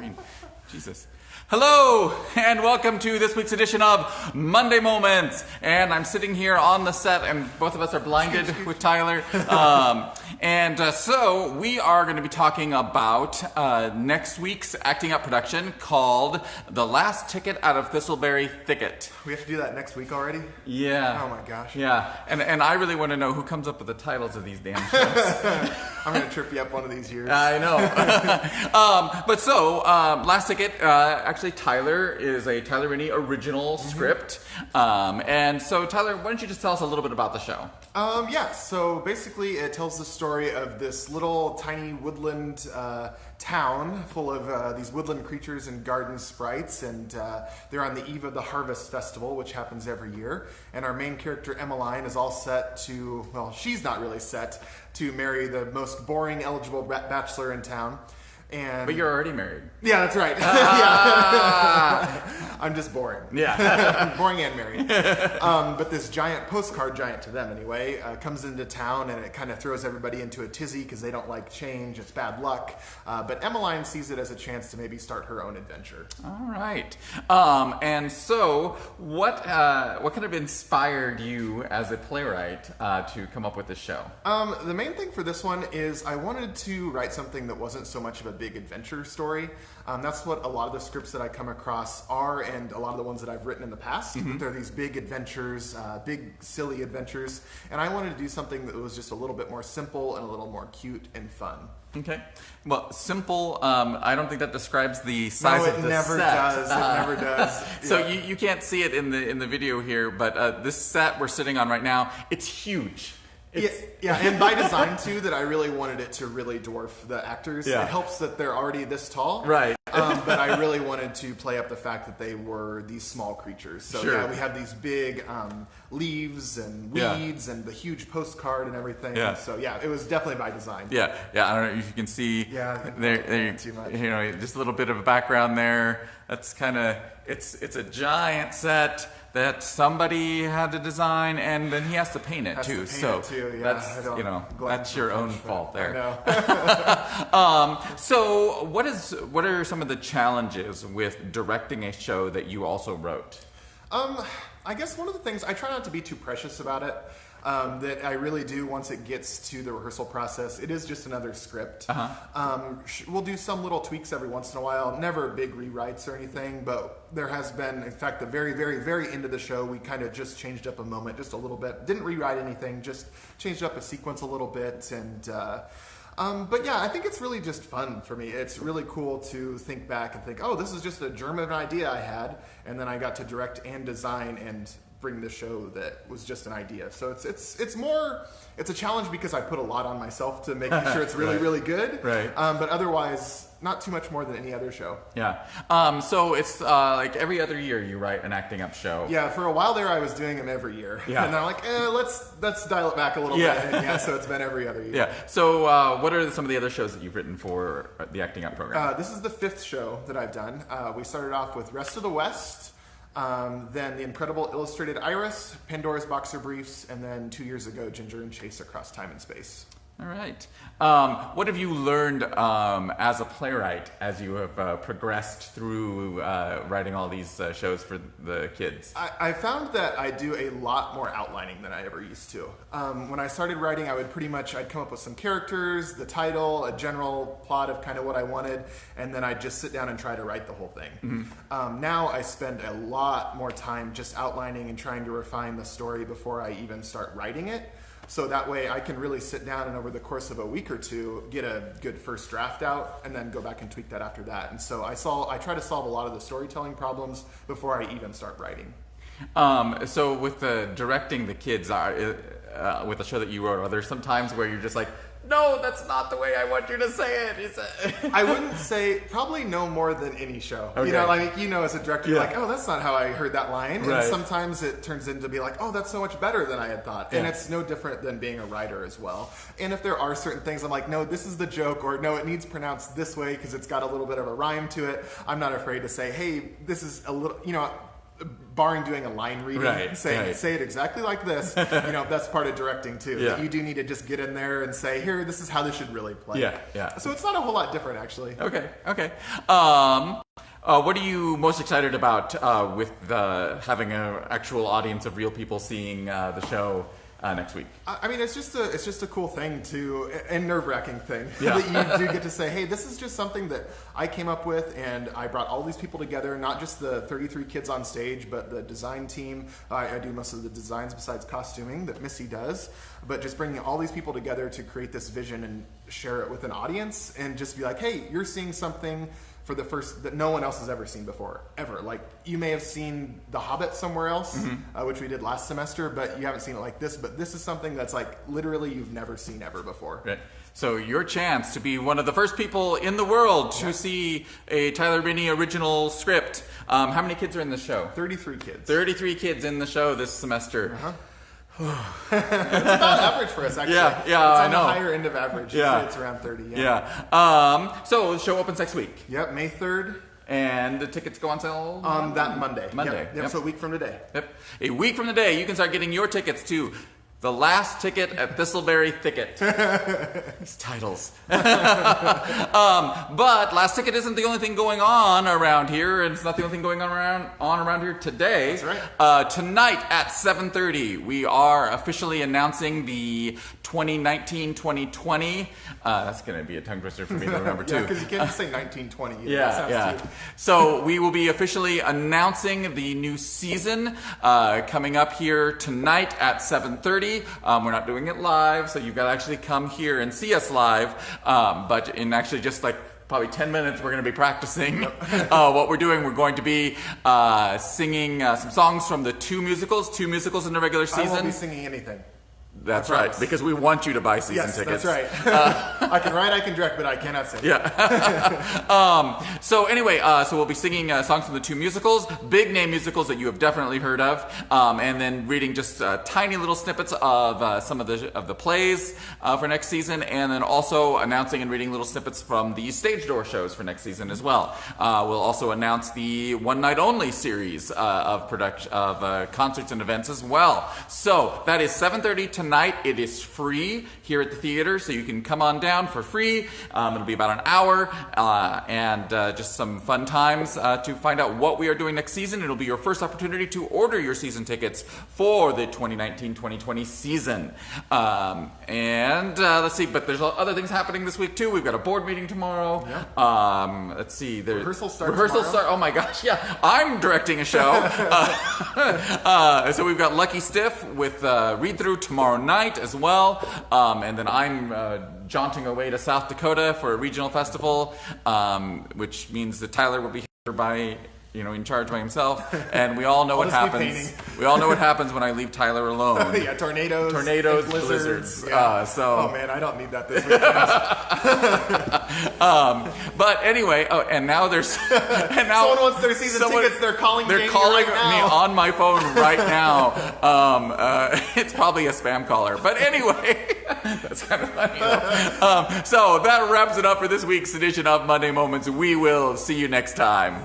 screen. Jesus. Hello, and welcome to this week's edition of Monday Moments. And I'm sitting here on the set, and both of us are blinded with Tyler. So we are going to be talking about next week's acting up production called The Last Ticket Out of THISTLEBERRY, THICKET. We have to do that next week already? Yeah. Oh my gosh. Yeah, and I really want to know who comes up with the titles of these damn shows. I'm going to trip you up one of these years. I know. Last Ticket, actually Tyler is a Tyler Rennie original script. And so Tyler, why don't you just tell us a little bit about the show? So basically it tells the story of this little tiny woodland town full of these woodland creatures and garden sprites, and they're on the eve of the Harvest Festival, which happens every year. And our main character, Emmeline, is all set to, well, she's not really set to marry the most boring eligible bachelor in town. But you're already married. Yeah, that's right. I'm just boring. Yeah. Boring and married. But this giant, postcard giant to them anyway, comes into town, and it kind of throws everybody into a tizzy because they don't like change. It's bad luck. But Emmeline sees it as a chance to maybe start her own adventure. All right. And so what kind of inspired you as a playwright to come up with this show? The main thing for this one is I wanted to write something that wasn't so much of a big adventure story. That's what a lot of the scripts that I come across are, and a lot of the ones that I've written in the past. They're these big adventures, big silly adventures, and I wanted to do something that was just a little bit more simple and a little more cute and fun. Okay. Well, simple, I don't think that describes the size of the set. It never does. So you can't see it in the video here, but this set we're sitting on right now, it's huge. And by design too, that I really wanted it to really dwarf the actors. Yeah. It helps that they're already this tall. Right. But I really wanted to play up the fact that they were these small creatures. So Sure. yeah, we have these big leaves and weeds and the huge postcard and everything. Yeah. And so yeah, it was definitely by design. Yeah. I don't know if you can see. Yeah. There, Too much. you know, just a little bit of a background there. That's kind of it's a giant set that somebody had to design, and then he has to paint it too. That's your own fault there. I know. So what are some of the challenges with directing a show that you also wrote? I guess one of the things, I try not to be too precious about it. That I really do once it gets to the rehearsal process. It is just another script. We'll do some little tweaks every once in a while, never big rewrites or anything, but there has been, in fact, the very, very, very end of the show, we kind of just changed up a moment just a little bit. Didn't rewrite anything, just changed up a sequence a little bit. But yeah, I think it's really just fun for me. It's really cool to think back and think, oh, this is just a germ of an idea I had, and then I got to direct and design and bring the show that was just an idea. So it's a challenge because I put a lot on myself to make sure it's really, really good. Right. But otherwise, not too much more than any other show. Yeah. So it's like every other year you write an acting up show. Yeah, for a while there I was doing them every year. Yeah. And I'm like, let's dial it back a little bit. And so it's been every other year. Yeah. So what are some of the other shows that you've written for the acting up program? This is the 5th show that I've done. We started off with Rest of the West, then The Incredible Illustrated Iris, Pandora's Boxer Briefs, and then 2 years ago, Ginger and Chase Across Time and Space. All right. What have you learned as a playwright as you have progressed through writing all these shows for the kids? I found that I do a lot more outlining than I ever used to. When I started writing, I'd come up with some characters, the title, a general plot of kind of what I wanted, and then I'd just sit down and try to write the whole thing. Now I spend a lot more time just outlining and trying to refine the story before I even start writing it. So that way I can really sit down and over the course of a week or two get a good first draft out and then go back and tweak that after that. And so I try to solve a lot of the storytelling problems before I even start writing. So with the directing the kids, with the show that you wrote, are there some times where you're just like, no, that's not the way I want you to say it. I wouldn't say, probably no more than any show. Okay. As a director, you're like, oh, that's not how I heard that line. Right. And sometimes it turns into be like, oh, that's so much better than I had thought. Yeah. And it's no different than being a writer as well. And if there are certain things I'm like, no, this is the joke, or no, it needs pronounced this way because it's got a little bit of a rhyme to it, I'm not afraid to say, hey, this is a little, barring doing a line reading, say it exactly like this. That's part of directing too. Yeah. That you do need to just get in there and say, here, this is how this should really play. Yeah. So it's not a whole lot different, actually. Okay. What are you most excited about with having an actual audience of real people seeing the show next week? I mean, it's just a cool thing and nerve-wracking thing Yeah. that you do get to say, hey, this is just something that I came up with, and I brought all these people together, not just the 33 kids on stage, but the design team. I do most of the designs besides costuming that Missy does, but just bringing all these people together to create this vision and share it with an audience, and just be like, hey, you're seeing something for the first that no one else has ever seen before, ever. Like, you may have seen The Hobbit somewhere else, which we did last semester, but you haven't seen it like this. But this is something that's like literally you've never seen ever before. Right. So your chance to be one of the first people in the world to see a Tyler Binney original script. How many kids are in the show? 33 kids. 33 kids in the show this semester. It's about average for us, actually. Yeah, it's on I know. the higher end of average. Yeah. It's around 30. So the show opens next week. Yep, May 3rd. And the tickets go on sale on that Monday. Monday. Yep. So a week from today. Yep. A week from today, you can start getting your tickets to The Last Ticket at Thistleberry Thicket. These titles. But Last Ticket isn't the only thing going on around here, and it's not the only thing going on around here today. That's right. Tonight at 7:30, we are officially announcing the 2019-2020. That's going to be a tongue twister for me to remember too. Yeah, because you can't just say 1920. Yeah. So we will be officially announcing the new season coming up here tonight at 7:30. We're not doing it live, so you've got to actually come here and see us live. But in actually just like probably 10 minutes, we're going to be practicing what we're doing. We're going to be singing some songs from the two musicals in the regular season. I won't be singing anything. That's right, because we want you to buy season tickets. That's right. I can write, I can direct, but I cannot sing. Yeah. So anyway, so we'll be singing songs from the two musicals, big name musicals that you have definitely heard of, and then reading just tiny little snippets of some of the plays for next season, and then also announcing and reading little snippets from the stage door shows for next season as well. We'll also announce the One Night Only series of concerts and events as well. So that is 7:30 tonight. It is free here at the theater, so you can come on down for free. It'll be about an hour, and just some fun times to find out what we are doing next season. It'll be your first opportunity to order your season tickets for the 2019-2020 season. And let's see, but there's other things happening this week too. We've got a board meeting tomorrow. Yeah. Let's see. Rehearsal tomorrow. Oh my gosh, yeah. I'm directing a show. So we've got Lucky Stiff with read through tomorrow night as well, and then I'm jaunting away to South Dakota for a regional festival, which means that Tyler will be here in charge by himself, and we all know what happens. We all know what happens when I leave Tyler alone. Yeah, tornadoes, blizzards. Yeah. Oh man, I don't need that this weekend. But anyway, and now someone wants their season tickets. They're calling me on my phone right now. It's probably a spam caller, but anyway, that's kind of funny. So that wraps it up for this week's edition of Monday Moments. We will see you next time.